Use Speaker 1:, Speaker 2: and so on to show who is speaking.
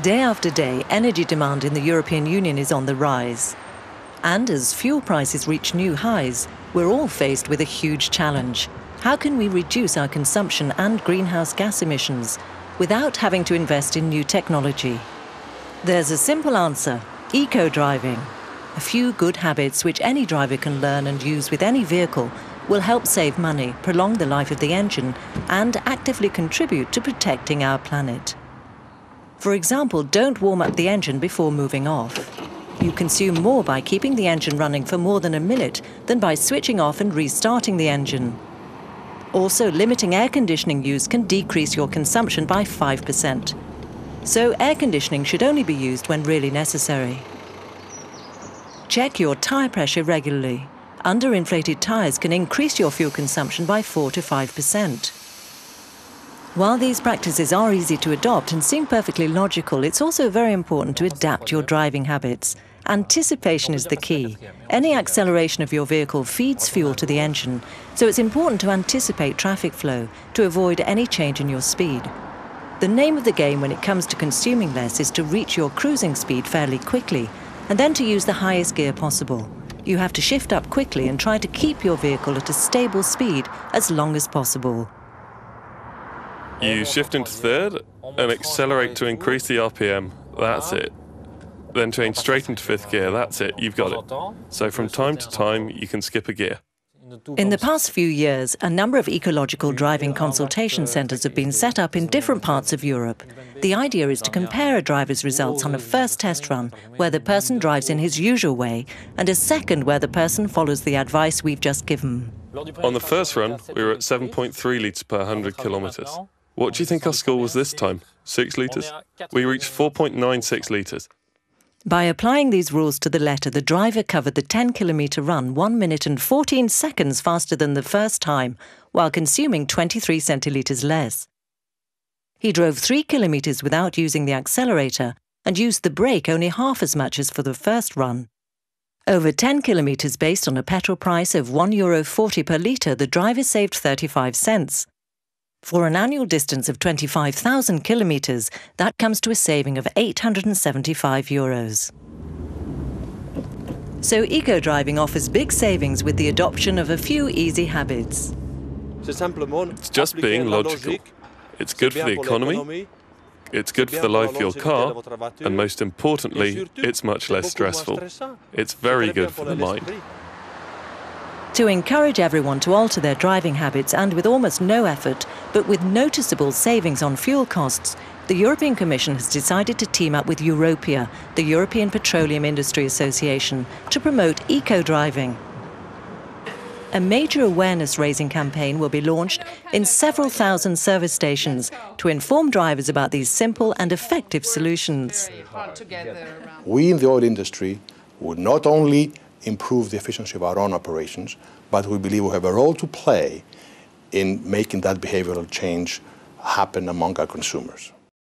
Speaker 1: Day after day, energy demand in the European Union is on the rise. And as fuel prices reach new highs, we're all faced with a huge challenge. How can we reduce our consumption and greenhouse gas emissions without having to invest in new technology? There's a simple answer: eco-driving. A few good habits which any driver can learn and use with any vehicle will help save money, prolong the life of the engine, and actively contribute to protecting our planet. For example, don't warm up the engine before moving off. You consume more by keeping the engine running for more than a minute than by switching off and restarting the engine. Also, limiting air conditioning use can decrease your consumption by 5%. So air conditioning should only be used when really necessary. Check your tyre pressure regularly. Underinflated tyres can increase your fuel consumption by 4 to 5%. While these practices are easy to adopt and seem perfectly logical, it's also very important to adapt your driving habits. Anticipation is the key. Any acceleration of your vehicle feeds fuel to the engine, so it's important to anticipate traffic flow to avoid any change in your speed. The name of the game when it comes to consuming less is to reach your cruising speed fairly quickly, and then to use the highest gear possible. You have to shift up quickly and try to keep your vehicle at a stable speed as long as possible.
Speaker 2: You shift into third and accelerate to increase the RPM. That's it. Then change straight into fifth gear. That's it. You've got it. So from time to time, you can skip a gear.
Speaker 1: In the past few years, a number of ecological driving consultation centres have been set up in different parts of Europe. The idea is to compare a driver's results on a first test run, where the person drives in his usual way, and a second where the person follows the advice we've just given.
Speaker 2: On the first run, we were at 7.3 litres per 100 kilometres. What do you think our score was this time? 6 litres? We reached 4.96 litres.
Speaker 1: By applying these rules to the letter, the driver covered the 10-kilometre run 1 minute and 14 seconds faster than the first time, while consuming 23 centilitres less. He drove 3 kilometres without using the accelerator and used the brake only half as much as for the first run. Over 10 kilometres based on a petrol price of €1.40 per litre, the driver saved 35 cents. For an annual distance of 25,000 kilometres, that comes to a saving of €875. So eco-driving offers big savings with the adoption of a few easy habits.
Speaker 2: It's just being logical. It's good for the economy, it's good for the life of your car, and most importantly, it's much less stressful. It's very good for the mind.
Speaker 1: To encourage everyone to alter their driving habits, and with almost no effort, but with noticeable savings on fuel costs, the European Commission has decided to team up with Europea, the European Petroleum Industry Association, to promote eco-driving. A major awareness-raising campaign will be launched in several thousand service stations to inform drivers about these simple and effective solutions.
Speaker 3: We in the oil industry would not only improve the efficiency of our own operations, but we believe we have a role to play in making that behavioral change happen among our consumers.